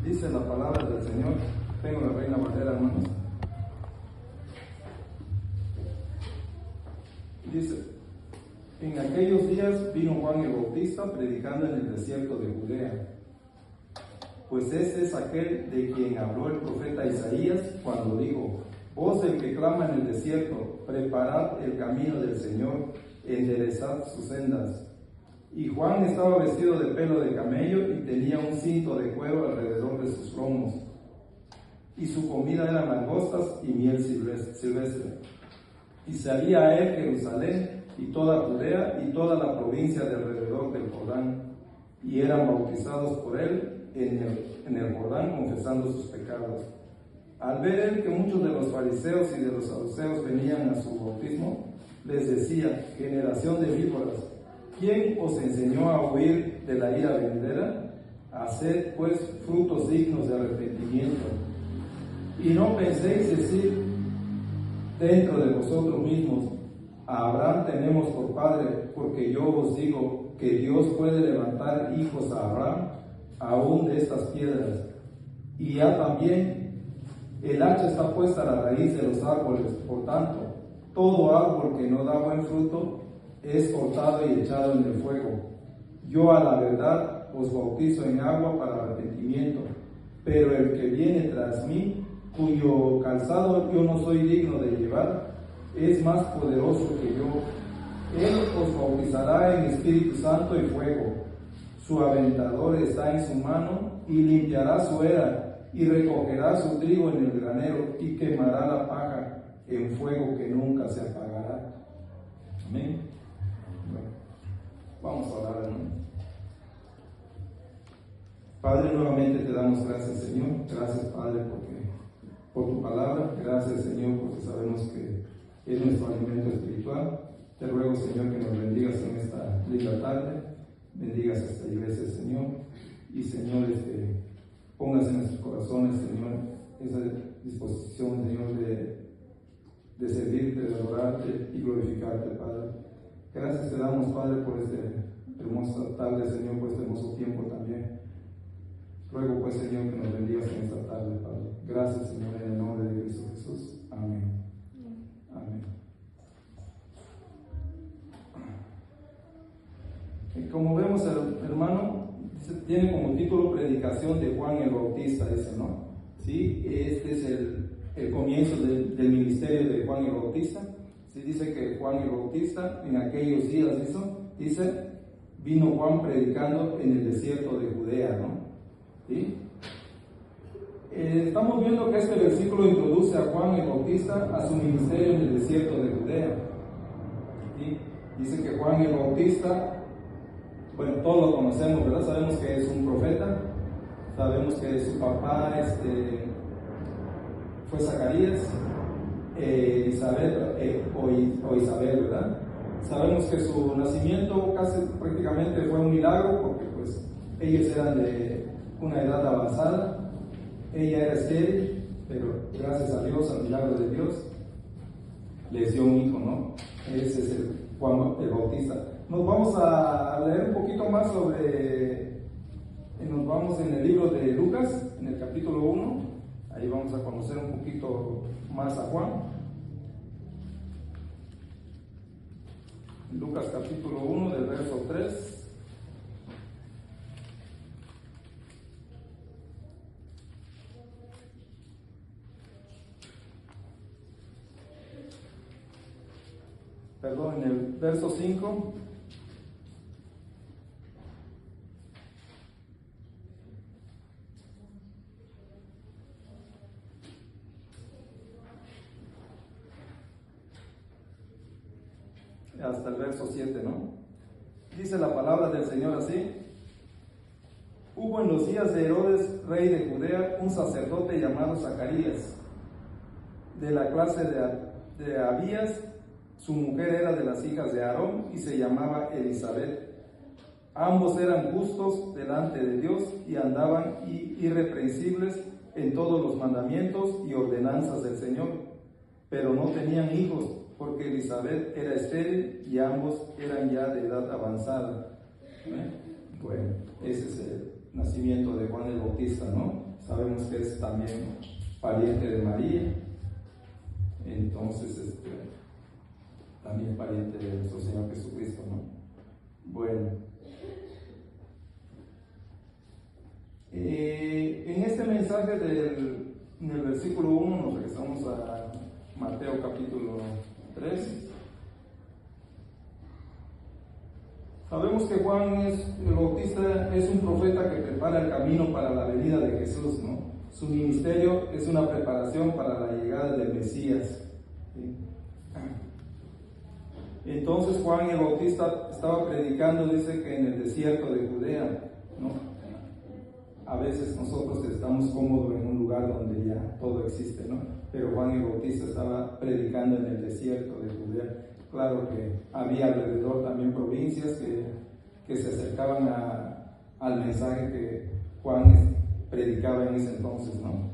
Dice la palabra del Señor. Tengo la Reina Valera, hermanos. Dice: en aquellos días vino Juan el Bautista predicando en el desierto de Judea, pues ese es aquel de quien habló el profeta Isaías cuando dijo: voz del que clama en el desierto, preparad el camino del Señor, enderezad sus sendas. Y Juan estaba vestido de pelo de camello y tenía un cinto de cuero alrededor de sus lomos, y su comida era langostas y miel silvestre. Y salía a él Jerusalén y toda Judea y toda la provincia de alrededor del Jordán, y eran bautizados por él en el Jordán, confesando sus pecados. Al ver él que muchos de los fariseos y de los saduceos venían a su bautismo, les decía: generación de víboras, ¿quién os enseñó a huir de la ira venidera? Haced pues frutos dignos de arrepentimiento. Y no penséis decir dentro de vosotros mismos: a Abraham tenemos por padre, porque yo os digo que Dios puede levantar hijos a Abraham aún de estas piedras. Y ya también el hacha está puesta a la raíz de los árboles. Por tanto, todo árbol que no da buen fruto es cortado y echado en el fuego. Yo a la verdad os bautizo en agua para arrepentimiento, pero el que viene tras mí, cuyo calzado yo no soy digno de llevar, es más poderoso que yo. Él os bautizará en Espíritu Santo y fuego. Su aventador está en su mano, y limpiará su era, y recogerá su trigo en el granero, y quemará la paja en fuego que nunca se apagará. Amén. Bueno, vamos a orar, hermano. Padre, nuevamente te damos gracias, Señor. Gracias, Padre, por tu palabra. Gracias, Señor, porque sabemos que es nuestro alimento espiritual. Te ruego, Señor, que nos bendigas en esta linda tarde. Bendigas esta iglesia, Señor. Y, Señor, pongas en nuestros corazones, Señor, esa disposición, Señor, de servirte, de adorarte y glorificarte, Padre. Gracias te damos, Padre, por esta hermosa tarde, Señor, por este hermoso tiempo también. Ruego, pues, Señor, que nos bendigas en esta tarde, Padre. Gracias, Señor, en el nombre de Cristo Jesús. Amén. Amén. Y como vemos, hermano, tiene como título Predicación de Juan el Bautista, dice, ¿no? Sí, este es el comienzo del ministerio de Juan el Bautista. Sí, dice que Juan el Bautista en aquellos días, dice, vino Juan predicando en el desierto de Judea, ¿no? ¿Sí? Estamos viendo que este versículo introduce a Juan el Bautista a su ministerio en el desierto de Judea. ¿Sí? Dice que Juan el Bautista, bueno, todos lo conocemos, ¿verdad? Sabemos que es un profeta, sabemos que su papá fue Zacarías, Isabel, ¿verdad? Sabemos que su nacimiento casi prácticamente fue un milagro, porque pues ellos eran de una edad avanzada, ella era estéril, pero gracias a Dios, al milagro de Dios, les dio un hijo, ¿no? Ese es el Juan el Bautista. Nos vamos a leer un poquito más nos vamos en el libro de Lucas, en el capítulo 1, ahí vamos a conocer un poquito más a Juan. Lucas capítulo 1, del verso 3. Perdón, en el verso 5. Hasta el verso 7, ¿no? Dice la palabra del Señor así: hubo en los días de Herodes, rey de Judea, un sacerdote llamado Zacarías, de la clase de Abías. Su mujer era de las hijas de Aarón y se llamaba Elizabeth. Ambos eran justos delante de Dios y andaban irreprensibles en todos los mandamientos y ordenanzas del Señor, pero no tenían hijos, porque Elizabeth era estéril y ambos eran ya de edad avanzada. Bueno, ese es el nacimiento de Juan el Bautista, ¿no? sabemos que es también pariente de María, entonces también pariente de nuestro Señor Jesucristo, ¿no? Bueno, en este mensaje en el versículo 1 nos regresamos a Mateo capítulo 3. Sabemos que Juan el Bautista es un profeta que prepara el camino para la venida de Jesús, ¿no? Su ministerio es una preparación para la llegada del Mesías, ¿sí? Entonces Juan el Bautista estaba predicando, dice que en el desierto de Judea, ¿no? A veces nosotros estamos cómodos en un lugar donde ya todo existe, ¿no? Pero Juan el Bautista estaba predicando en el desierto de Judea. Claro que había alrededor también provincias que se acercaban al mensaje que Juan predicaba en ese entonces, ¿no?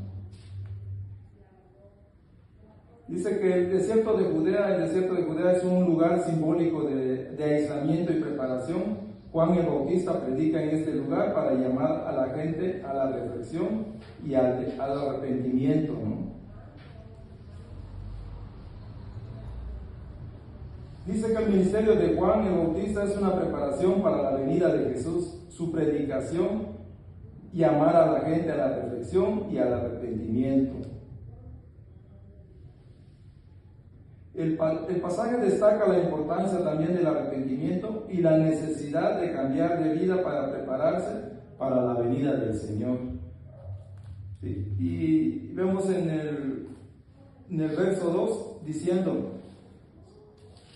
Dice que el desierto de Judea es un lugar simbólico de aislamiento y preparación. Juan el Bautista predica en este lugar para llamar a la gente a la reflexión y al arrepentimiento, ¿no? Dice que el ministerio de Juan el Bautista es una preparación para la venida de Jesús. Su predicación, llamar a la gente a la reflexión y al arrepentimiento. El pasaje destaca la importancia también del arrepentimiento y la necesidad de cambiar de vida para prepararse para la venida del Señor. Sí. Y vemos en el verso 2 diciendo: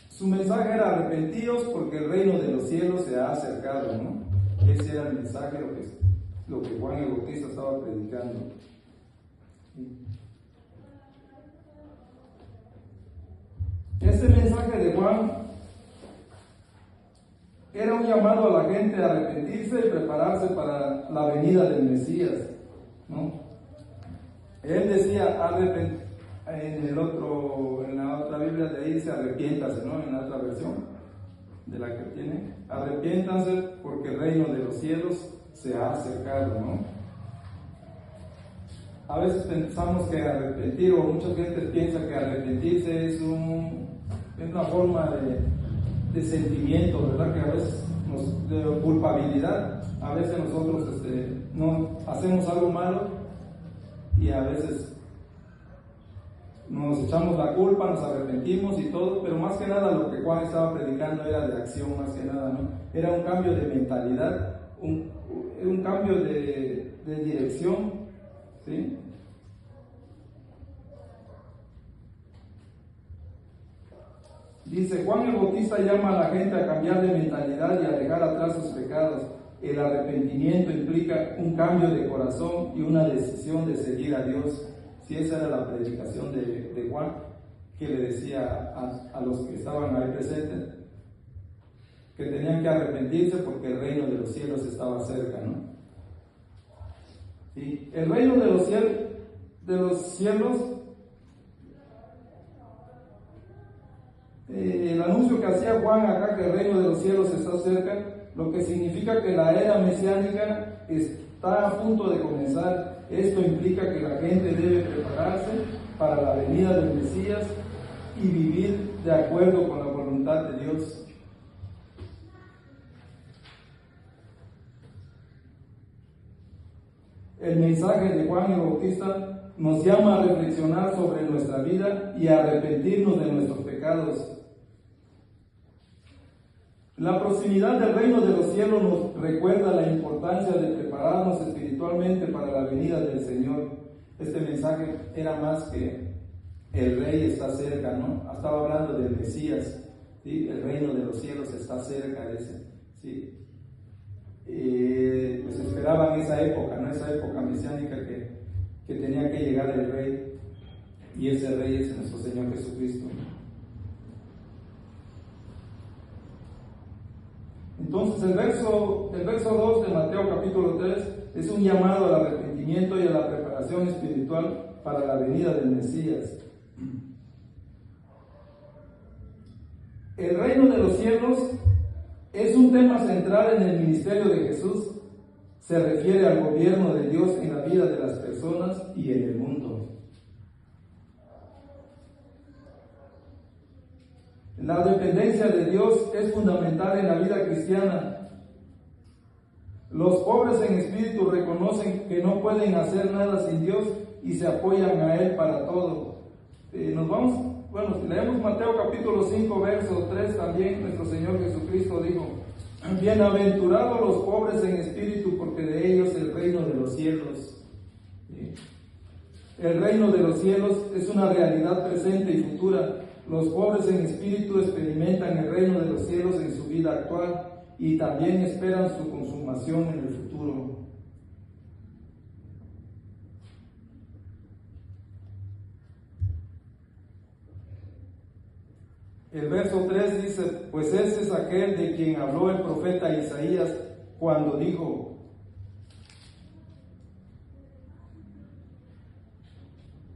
su mensaje era arrepentidos porque el reino de los cielos se ha acercado, ¿no? Ese era el mensaje, lo que Juan el Bautista estaba predicando. Este mensaje de Juan era un llamado a la gente a arrepentirse y prepararse para la venida del Mesías, ¿no? Él decía en la otra Biblia de ahí dice arrepiéntase, ¿no? En la otra versión de la que tiene, arrepiéntanse porque el reino de los cielos se ha acercado, ¿no? A veces pensamos que arrepentir, o mucha gente piensa que arrepentirse es una forma de sentimiento, ¿verdad? Que a veces de culpabilidad, a veces nosotros no hacemos algo malo y a veces nos echamos la culpa, nos arrepentimos y todo, pero más que nada lo que Juan estaba predicando era de acción, más que nada, ¿no? Era un cambio de mentalidad, un cambio de dirección, ¿sí? Dice, Juan el Bautista llama a la gente a cambiar de mentalidad y a dejar atrás sus pecados. El arrepentimiento implica un cambio de corazón y una decisión de seguir a Dios. Si esa era la predicación de Juan, que le decía a los que estaban ahí presentes, que tenían que arrepentirse porque el reino de los cielos estaba cerca, ¿no? ¿Sí? El reino de los cielos, el anuncio que hacía Juan acá, que el reino de los cielos está cerca, lo que significa que la era mesiánica está a punto de comenzar. Esto implica que la gente debe prepararse para la venida del Mesías y vivir de acuerdo con la voluntad de Dios. El mensaje de Juan el Bautista nos llama a reflexionar sobre nuestra vida y a arrepentirnos de nuestros pecados. La proximidad del reino de los cielos nos recuerda la importancia de prepararnos espiritualmente para la venida del Señor. Este mensaje era más que el rey está cerca, ¿no? Estaba hablando del Mesías, ¿sí? El reino de los cielos está cerca, dice, ¿sí? Pues esperaban esa época, ¿no? Esa época mesiánica que tenía que llegar el rey, y ese rey es nuestro Señor Jesucristo. Entonces el verso 2 de Mateo capítulo 3 es un llamado al arrepentimiento y a la preparación espiritual para la venida del Mesías. El reino de los cielos es un tema central en el ministerio de Jesús. Se refiere al gobierno de Dios en la vida vida de las personas y en el mundo. La dependencia de Dios es fundamental en la vida cristiana. Los pobres en espíritu reconocen que no pueden hacer nada sin Dios y se apoyan a Él para todo. Leemos Mateo capítulo 5, verso 3 también. Nuestro Señor Jesucristo dijo: bienaventurados los pobres en espíritu, porque de ellos es el reino de los cielos. ¿Sí? El reino de los cielos es una realidad presente y futura. Los pobres en espíritu experimentan el reino de los cielos en su vida actual y también esperan su consumación en el futuro. El verso 3 dice: pues ese es aquel de quien habló el profeta Isaías cuando dijo: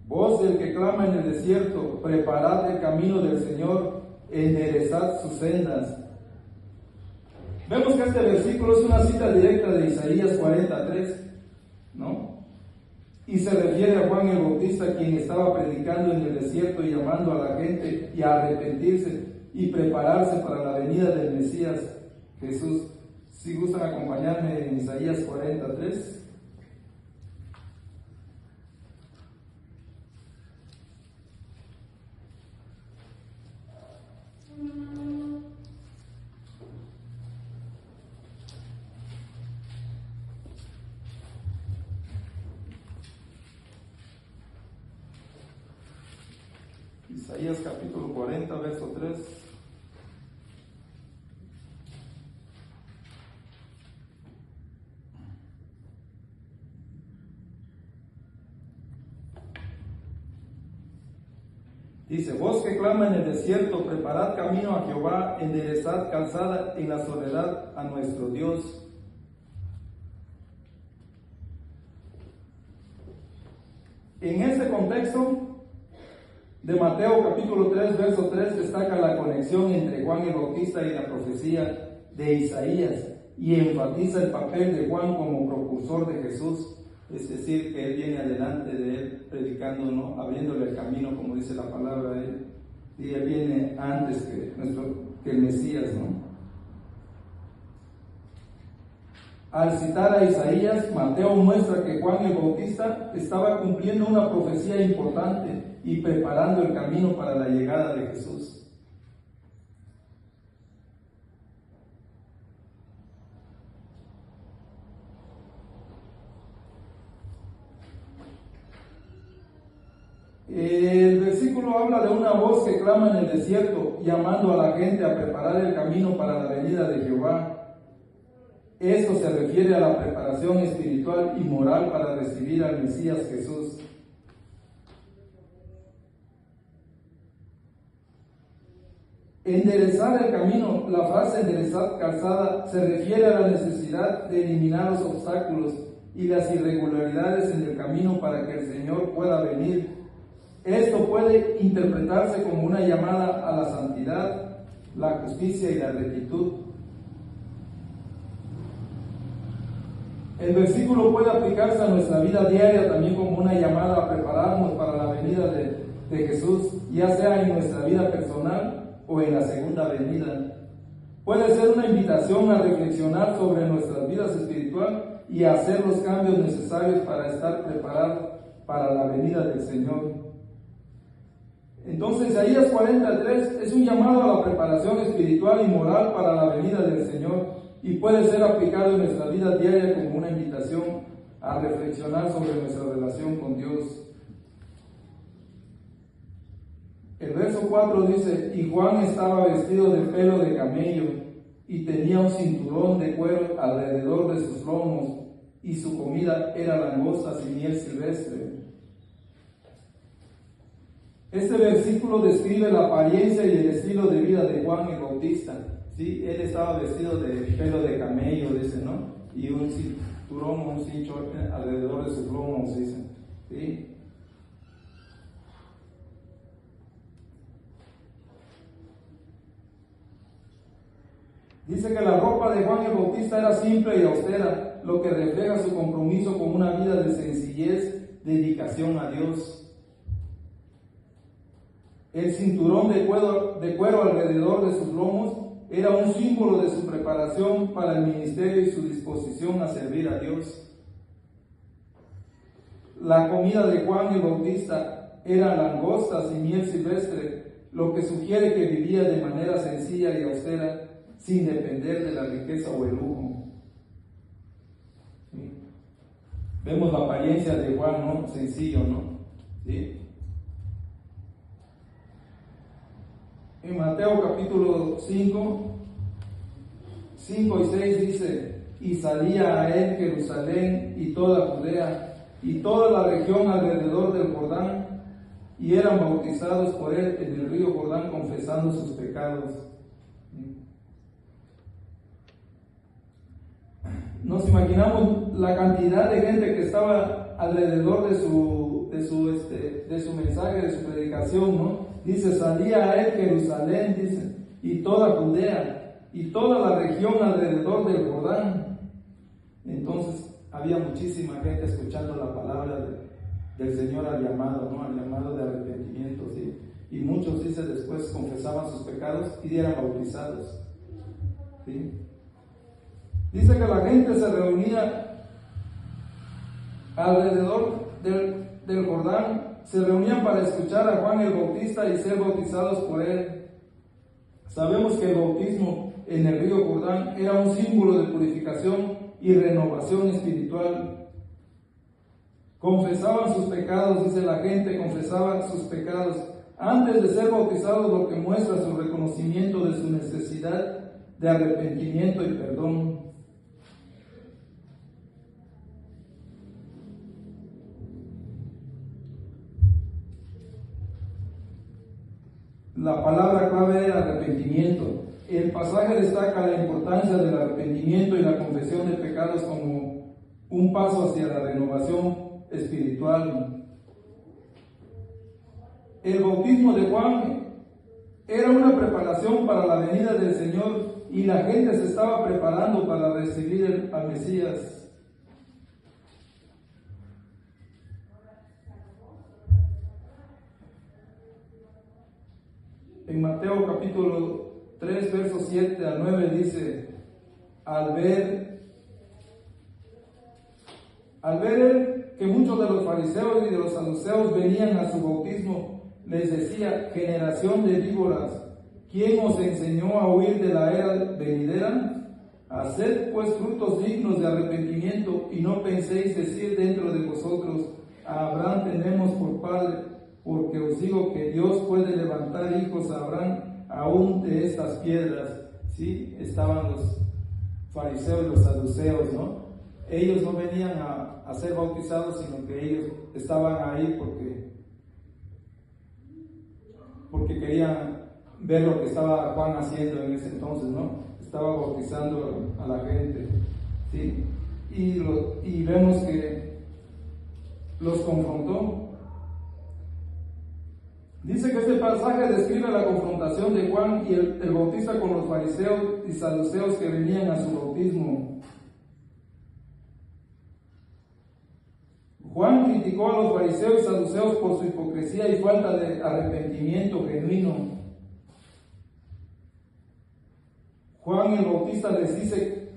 voz del que clama en el desierto, preparad el camino del Señor, enderezad sus sendas. Vemos que este versículo es una cita directa de Isaías 43, ¿no? Y se refiere a Juan el Bautista, quien estaba predicando en el desierto y llamando a la gente y a arrepentirse y prepararse para la venida del Mesías Jesús. Si gustan acompañarme en Isaías 43. Isaías capítulo 40, verso 3. Dice: voz que clama en el desierto, preparad camino a Jehová, enderezad calzada en la soledad a nuestro Dios. En este contexto de Mateo capítulo 3, verso 3, destaca la conexión entre Juan el Bautista y la profecía de Isaías y enfatiza el papel de Juan como propulsor de Jesús, es decir, que él viene adelante de él predicando, ¿no? Abriéndole el camino, como dice la palabra de él, y él viene antes que el Mesías, ¿no? Al citar a Isaías, Mateo muestra que Juan el Bautista estaba cumpliendo una profecía importante y preparando el camino para la llegada de Jesús. El versículo habla de una voz que clama en el desierto, llamando a la gente a preparar el camino para la venida de Jehová. Esto se refiere a la preparación espiritual y moral para recibir al Mesías Jesús. Enderezar el camino, la frase enderezar calzada, se refiere a la necesidad de eliminar los obstáculos y las irregularidades en el camino para que el Señor pueda venir. Esto puede interpretarse como una llamada a la santidad, la justicia y la rectitud. El versículo puede aplicarse a nuestra vida diaria también como una llamada a prepararnos para la venida de Jesús, ya sea en nuestra vida personal o en la segunda venida. Puede ser una invitación a reflexionar sobre nuestras vidas espirituales y a hacer los cambios necesarios para estar preparados para la venida del Señor. Entonces, Isaías 43 es un llamado a la preparación espiritual y moral para la venida del Señor y puede ser aplicado en nuestra vida diaria como una invitación a reflexionar sobre nuestra relación con Dios. El verso 4 dice: y Juan estaba vestido de pelo de camello y tenía un cinturón de cuero alrededor de sus lomos, y su comida era langostas y miel silvestre. Este versículo describe la apariencia y el estilo de vida de Juan el Bautista. ¿Sí? Él estaba vestido de pelo de camello, dice, ¿no? Y un cinturón, un cincho alrededor de sus lomos, dice. ¿Sí? Dice que la ropa de Juan el Bautista era simple y austera, lo que refleja su compromiso con una vida de sencillez, dedicación a Dios. El cinturón de cuero alrededor de sus lomos era un símbolo de su preparación para el ministerio y su disposición a servir a Dios. La comida de Juan el Bautista era langostas y miel silvestre, lo que sugiere que vivía de manera sencilla y austera, sin depender de la riqueza o el lujo. ¿Sí? Vemos la apariencia de Juan, ¿no? Sencillo, ¿no? ¿Sí? En Mateo capítulo 5 y 6 dice: y salía a él Jerusalén y toda Judea y toda la región alrededor del Jordán, y eran bautizados por él en el río Jordán, confesando sus pecados. Nos imaginamos la cantidad de gente que estaba alrededor de su mensaje, de su predicación, ¿no? Dice: salía a él Jerusalén, dice, y toda Judea, y toda la región alrededor del Jordán. Entonces había muchísima gente escuchando la palabra del Señor al llamado, ¿no? Al llamado de arrepentimiento, ¿sí? Y muchos, dice, después confesaban sus pecados y eran bautizados, ¿sí? Dice que la gente se reunía alrededor del Jordán, se reunían para escuchar a Juan el Bautista y ser bautizados por él. Sabemos que el bautismo en el río Jordán era un símbolo de purificación y renovación espiritual. Confesaban sus pecados, dice la gente, confesaba sus pecados antes de ser bautizados, lo que muestra su reconocimiento de su necesidad de arrepentimiento y perdón. La palabra clave era arrepentimiento. El pasaje destaca la importancia del arrepentimiento y la confesión de pecados como un paso hacia la renovación espiritual. El bautismo de Juan era una preparación para la venida del Señor y la gente se estaba preparando para recibir al Mesías. En Mateo capítulo 3, versos 7 al 9 dice: al ver él que muchos de los fariseos y de los saduceos venían a su bautismo, les decía: generación de víboras, ¿quién os enseñó a huir de la era venidera? Haced pues frutos dignos de arrepentimiento, y no penséis decir dentro de vosotros: a Abraham tenemos por padre. Porque os digo que Dios puede levantar hijos a Abraham aún de estas piedras. ¿Sí? Estaban los fariseos y los saduceos, ¿no? Ellos no venían a ser bautizados, sino que ellos estaban ahí porque querían ver lo que estaba Juan haciendo en ese entonces, ¿no? Estaba bautizando a la gente, ¿sí? Y vemos que los confrontó. Dice que este pasaje describe la confrontación de Juan y el Bautista con los fariseos y saduceos que venían a su bautismo. Juan criticó a los fariseos y saduceos por su hipocresía y falta de arrepentimiento genuino. Juan el Bautista les dice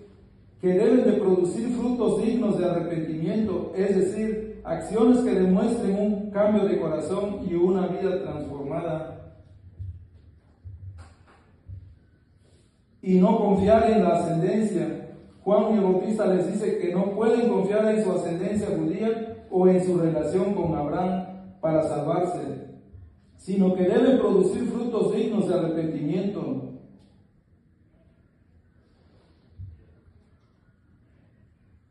que deben de producir frutos dignos de arrepentimiento, es decir, acciones que demuestren un cambio de corazón y una vida transformada. Y no confiar en la ascendencia. Juan el Bautista les dice que no pueden confiar en su ascendencia judía o en su relación con Abraham para salvarse, sino que deben producir frutos dignos de arrepentimiento.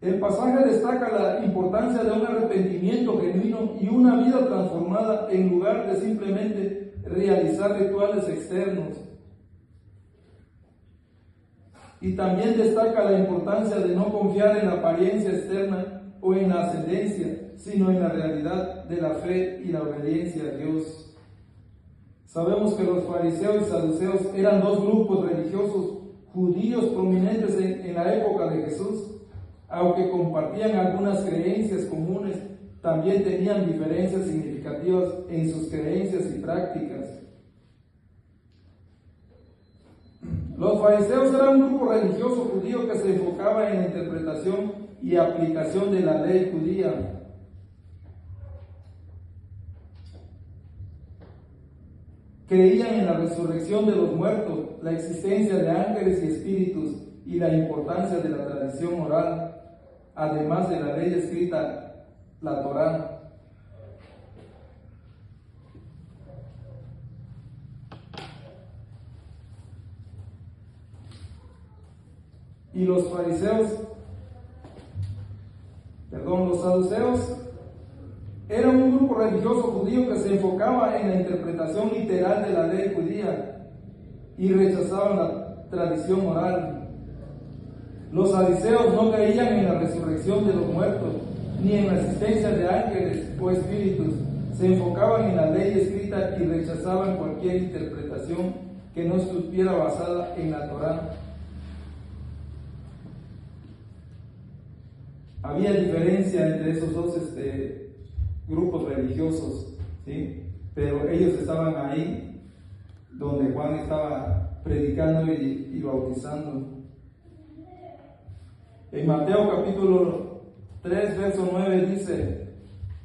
El pasaje destaca la importancia de un arrepentimiento genuino y una vida transformada en lugar de simplemente realizar rituales externos. Y también destaca la importancia de no confiar en la apariencia externa o en la ascendencia, sino en la realidad de la fe y la obediencia a Dios. Sabemos que los fariseos y saduceos eran dos grupos religiosos judíos prominentes en la época de Jesús. Aunque compartían algunas creencias comunes, también tenían diferencias significativas en sus creencias y prácticas. Los fariseos eran un grupo religioso judío que se enfocaba en la interpretación y aplicación de la ley judía. Creían en la resurrección de los muertos, la existencia de ángeles y espíritus y la importancia de la tradición oral, además de la ley escrita, la Torá. Y los saduceos eran un grupo religioso judío que se enfocaba en la interpretación literal de la ley judía y rechazaban la tradición oral. Los saduceos no creían en la resurrección de los muertos, ni en la existencia de ángeles o espíritus. Se enfocaban en la ley escrita y rechazaban cualquier interpretación que no estuviera basada en la Torá. Había diferencia entre esos dos grupos religiosos, ¿sí? Pero ellos estaban ahí donde Juan estaba predicando y bautizando. En Mateo capítulo 3, verso 9 dice: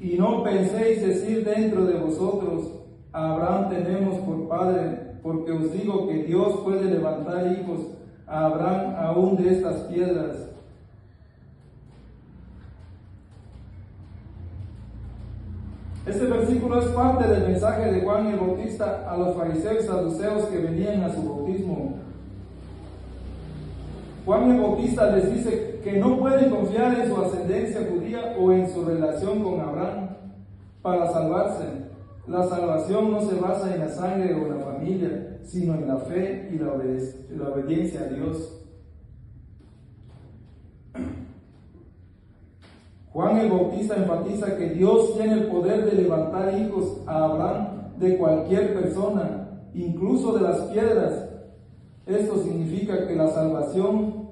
y no penséis decir dentro de vosotros, a Abraham tenemos por padre, porque os digo que Dios puede levantar hijos a Abraham aún de estas piedras. Este versículo es parte del mensaje de Juan el Bautista a los fariseos y saduceos que venían a su bautismo. Juan el Bautista les dice que no pueden confiar en su ascendencia judía o en su relación con Abraham para salvarse. La salvación no se basa en la sangre o en la familia, sino en la fe y la obediencia a Dios. Juan el Bautista enfatiza que Dios tiene el poder de levantar hijos a Abraham de cualquier persona, incluso de las piedras. Esto significa que la salvación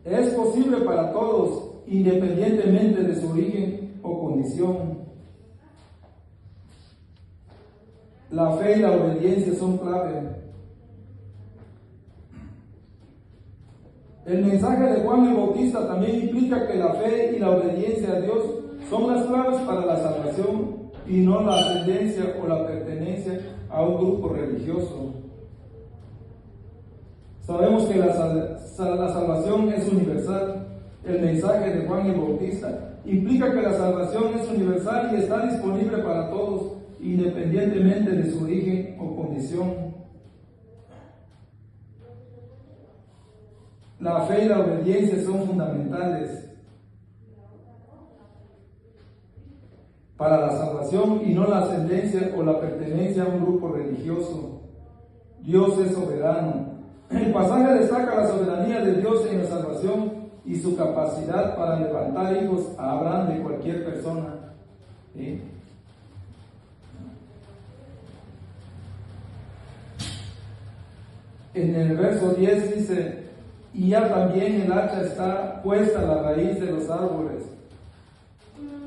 es posible para todos, independientemente de su origen o condición. La fe y la obediencia son clave. El mensaje de Juan el Bautista también implica que la fe y la obediencia a Dios son las claves para la salvación y no la ascendencia o la pertenencia a un grupo religioso. Sabemos que la salvación es universal. El mensaje de Juan el Bautista implica que la salvación es universal y está disponible para todos, independientemente de su origen o condición. La fe y la obediencia son fundamentales para la salvación y no la ascendencia o la pertenencia a un grupo religioso. Dios es soberano. El pasaje destaca la soberanía de Dios en la salvación y su capacidad para levantar hijos a Abraham de cualquier persona. ¿Sí? En el verso 10 dice: y ya también el hacha está puesta a la raíz de los árboles.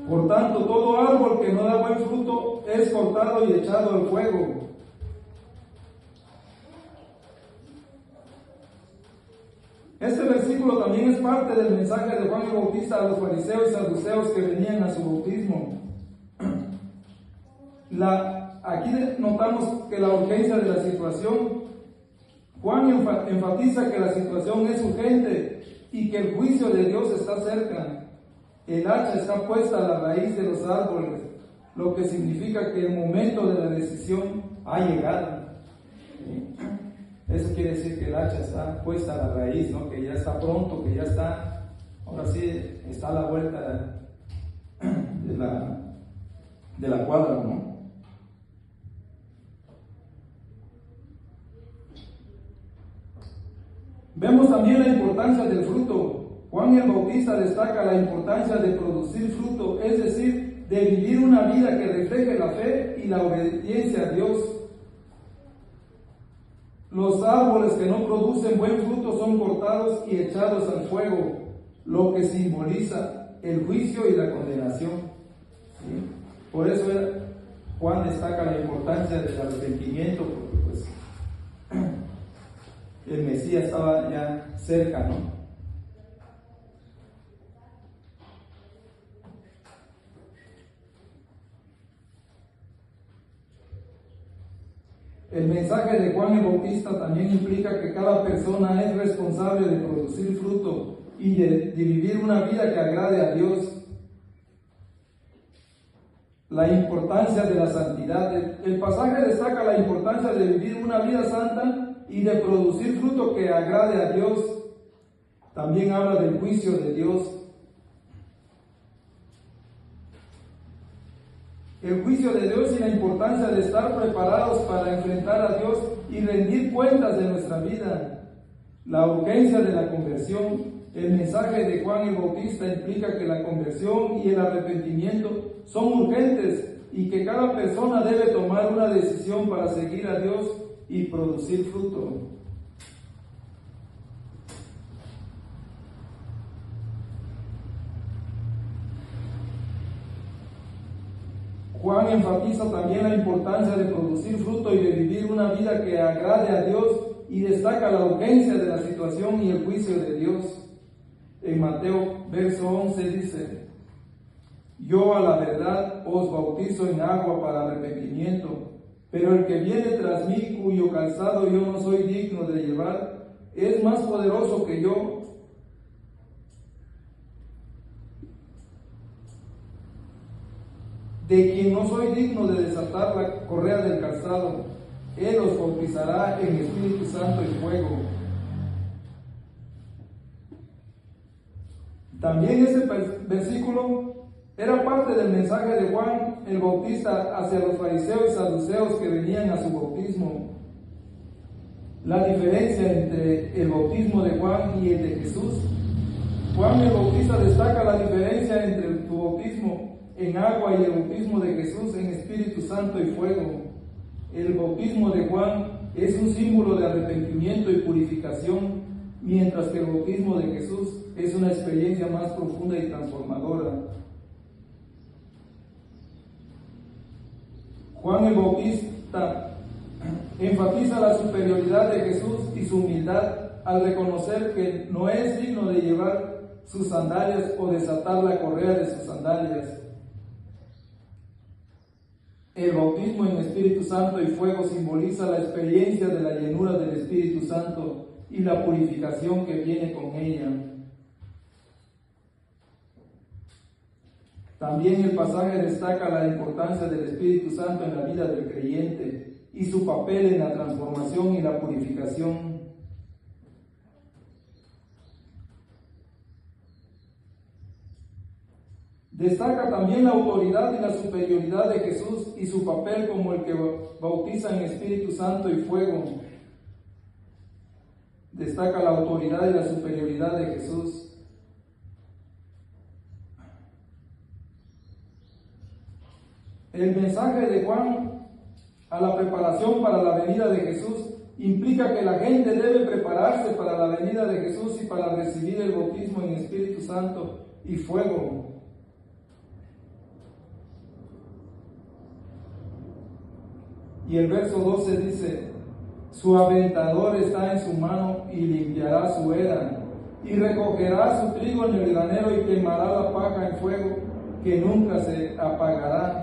Por tanto, todo árbol que no da buen fruto es cortado y echado al fuego. Este versículo también es parte del mensaje de Juan el Bautista a los fariseos y saduceos que venían a su bautismo. Aquí notamos que la urgencia de la situación. Juan enfatiza que la situación es urgente y que el juicio de Dios está cerca. El hacha está puesta a la raíz de los árboles, lo que significa que el momento de la decisión ha llegado. Eso quiere decir que el hacha está puesta a la raíz, ¿no? Que ya está pronto, que ya está, ahora sí, está a la vuelta de la cuadra, ¿no? Vemos también la importancia del fruto. Juan el Bautista destaca la importancia de producir fruto, es decir, de vivir una vida que refleje la fe y la obediencia a Dios. Los árboles que no producen buen fruto son cortados y echados al fuego. lo que simboliza el juicio y la condenación. ¿Sí? Por eso Juan destaca la importancia del arrepentimiento, porque pues el Mesías estaba ya cerca, ¿no? El mensaje de Juan el Bautista también implica que cada persona es responsable de producir fruto y de vivir una vida que agrade a Dios. La importancia de la santidad. El pasaje destaca la importancia de vivir una vida santa y de producir fruto que agrade a Dios. También habla del juicio de Dios. El juicio de Dios y la importancia de estar preparados para enfrentar a Dios y rendir cuentas de nuestra vida. La urgencia de la conversión. El mensaje de Juan el Bautista implica que la conversión y el arrepentimiento son urgentes y que cada persona debe tomar una decisión para seguir a Dios y producir fruto. Juan enfatiza también la importancia de producir fruto y de vivir una vida que agrade a Dios y destaca la urgencia de la situación y el juicio de Dios. En Mateo, verso 11 dice: yo a la verdad os bautizo en agua para arrepentimiento, pero el que viene tras mí, cuyo calzado yo no soy digno de llevar, es más poderoso que yo. De quien no soy digno de desatar la correa del calzado, él os bautizará en Espíritu Santo y fuego. También ese versículo era parte del mensaje de Juan el Bautista hacia los fariseos y saduceos que venían a su bautismo. La diferencia entre el bautismo de Juan y el de Jesús. Juan el Bautista destaca la diferencia entre tu bautismo en agua y el bautismo de Jesús en Espíritu Santo y fuego. El bautismo de Juan es un símbolo de arrepentimiento y purificación, mientras que el bautismo de Jesús es una experiencia más profunda y transformadora. Juan el Bautista enfatiza la superioridad de Jesús y su humildad al reconocer que no es digno de llevar sus sandalias o desatar la correa de sus sandalias. El bautismo en Espíritu Santo y fuego simboliza la experiencia de la llenura del Espíritu Santo y la purificación que viene con ella. También el pasaje destaca la importancia del Espíritu Santo en la vida del creyente y su papel en la transformación y la purificación. Destaca también la autoridad y la superioridad de Jesús y su papel como el que bautiza en Espíritu Santo y fuego. Destaca la autoridad y la superioridad de Jesús. El mensaje de Juan a la preparación para la venida de Jesús implica que la gente debe prepararse para la venida de Jesús y para recibir el bautismo en Espíritu Santo y fuego. Y el verso 12 dice: su aventador está en su mano y limpiará su era, y recogerá su trigo en el granero y quemará la paja en fuego que nunca se apagará.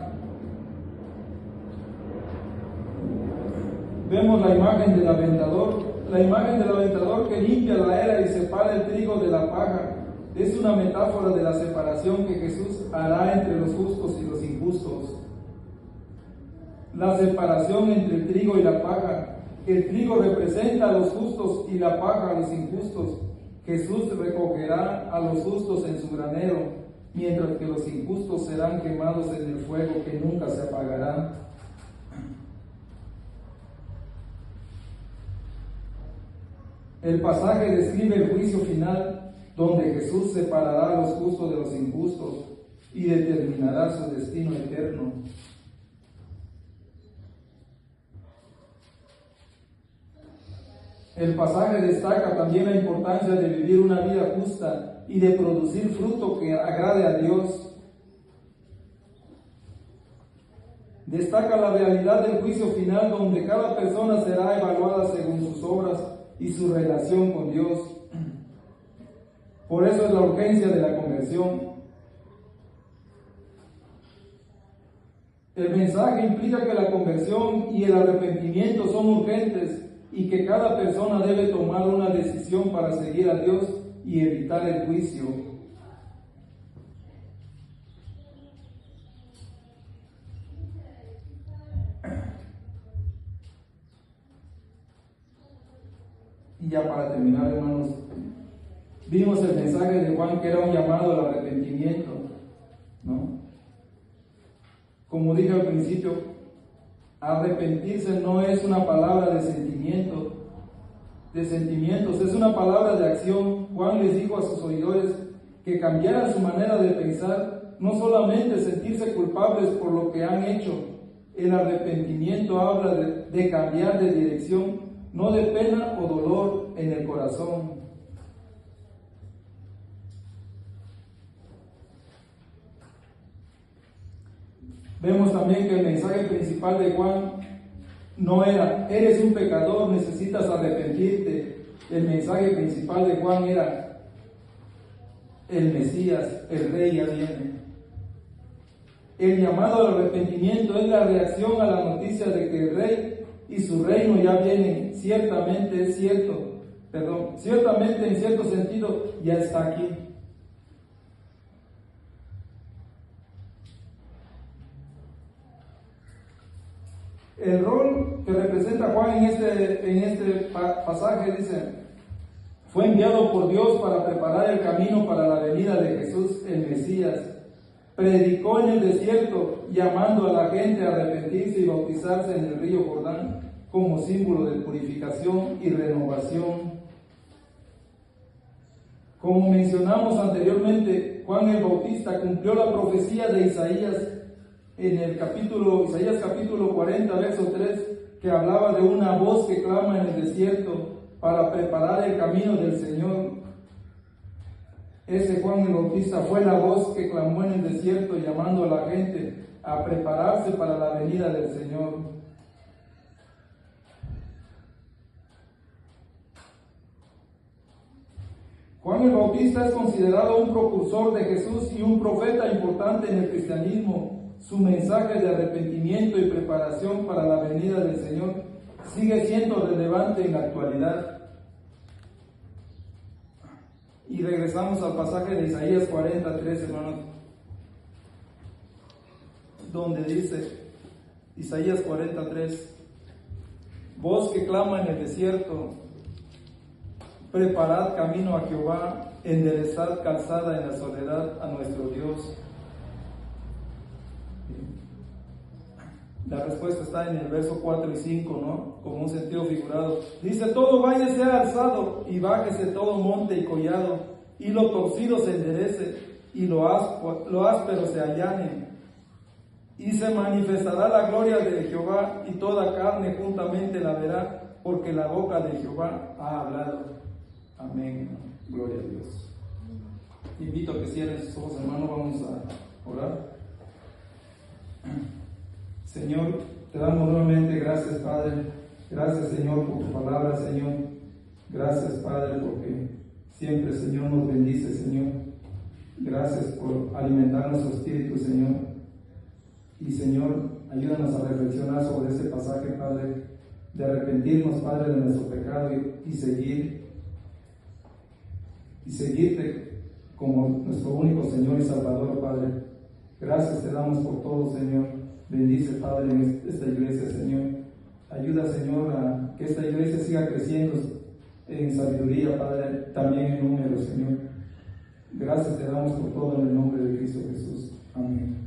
Vemos la imagen del aventador que limpia la era y separa el trigo de la paja. Es una metáfora de la separación que Jesús hará entre los justos y los injustos. La separación entre el trigo y la paja. El trigo representa a los justos y la paja a los injustos. Jesús recogerá a los justos en su granero, mientras que los injustos serán quemados en el fuego que nunca se apagará. El pasaje describe el juicio final, donde Jesús separará a los justos de los injustos y determinará su destino eterno. El pasaje destaca también la importancia de vivir una vida justa y de producir fruto que agrade a Dios. Destaca la realidad del juicio final, donde cada persona será evaluada según sus obras y su relación con Dios. Por eso es la urgencia de la conversión. El mensaje implica que la conversión y el arrepentimiento son urgentes y que cada persona debe tomar una decisión para seguir a Dios y evitar el juicio. Y ya para terminar, hermanos, vimos el mensaje de Juan, que era un llamado al arrepentimiento, ¿no? Como dije al principio, arrepentirse no es una palabra de sentimientos, es una palabra de acción. Juan les dijo a sus oidores que cambiaran su manera de pensar, no solamente sentirse culpables por lo que han hecho. El arrepentimiento habla de cambiar de dirección, no de pena o dolor en el corazón. Vemos también que el mensaje principal de Juan no era, eres un pecador, necesitas arrepentirte. El mensaje principal de Juan era, el Mesías, el Rey ya viene. El llamado al arrepentimiento es la reacción a la noticia de que el Rey y su reino ya vienen. Ciertamente en cierto sentido ya está aquí. El rol que representa Juan en este pasaje dice, fue enviado por Dios para preparar el camino para la venida de Jesús, el Mesías. Predicó en el desierto, llamando a la gente a arrepentirse y bautizarse en el río Jordán como símbolo de purificación y renovación. Como mencionamos anteriormente, Juan el Bautista cumplió la profecía de Isaías en el Isaías capítulo 40, verso 3, que hablaba de una voz que clama en el desierto para preparar el camino del Señor. Ese Juan el Bautista fue la voz que clamó en el desierto, llamando a la gente a prepararse para la venida del Señor. Juan el Bautista es considerado un precursor de Jesús y un profeta importante en el cristianismo. Su mensaje de arrepentimiento y preparación para la venida del Señor sigue siendo relevante en la actualidad. Y regresamos al pasaje de Isaías 43, hermanos, donde dice, Isaías 43, voz que clama en el desierto, preparad camino a Jehová, enderezad calzada en la soledad a nuestro Dios. La respuesta está en el verso 4 y 5, ¿no? Como un sentido figurado. Dice, todo valle sea alzado y bájese todo monte y collado, y lo torcido se enderece y lo áspero se allane. Y se manifestará la gloria de Jehová y toda carne juntamente la verá, porque la boca de Jehová ha hablado. Amén. Gloria a Dios. Invito a que cierren sus ojos, hermanos, vamos a orar. Señor, te damos nuevamente gracias, Padre. Gracias, Señor, por tu palabra, Señor. Gracias, Padre, porque siempre, Señor, nos bendice, Señor. Gracias por alimentar nuestro espíritu, Señor. Y, Señor, ayúdanos a reflexionar sobre este pasaje, Padre, de arrepentirnos, Padre, de nuestro pecado y seguirte como nuestro único Señor y Salvador, Padre. Gracias te damos por todo, Señor. Bendice, Padre, en esta iglesia, Señor. Ayuda, Señor, a que esta iglesia siga creciendo en sabiduría, Padre, también en número, Señor. Gracias te damos por todo en el nombre de Cristo Jesús. Amén.